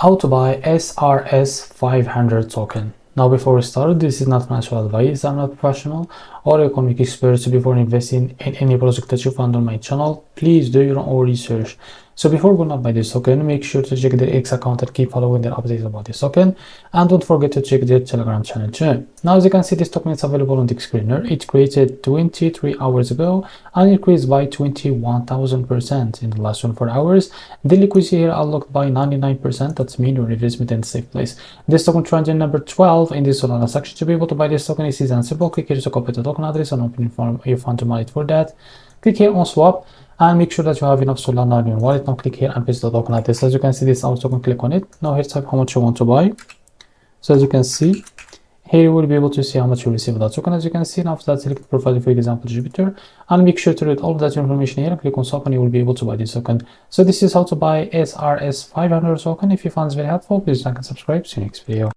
How to buy SRS500 token. Now before we start, this is not financial advice. I'm not professional or economic expert. So before investing in any project that you find on my channel, please do your own research. So before going to buy this token, make sure to check the X account and keep following their updates about this token, and don't forget to check their Telegram channel too. Now as you can see, this token is available on the screener. It created 23 hours ago and increased by 21,000% in the last 24 hours. The liquidity here unlocked by 99%. That's mean your investment in a safe place. This token trending number 12 in the Solana section. To be able to buy this token, it is and simple. Click here to copy the token address and open your fund to mine it for that. Click here on swap and make sure that you have enough Solana in your wallet. Now click here and paste the token address. As you can see, this our token, click on it. Now here type how much you want to buy. So as you can see, here you will be able to see how much you receive that token. As you can see, and after that, select profile, for example, Jupiter, and make sure to read all of that information here. Click on swap and you will be able to buy this token. So this is how to buy SRS500 token. If you found this very helpful, please like and subscribe. See you next video.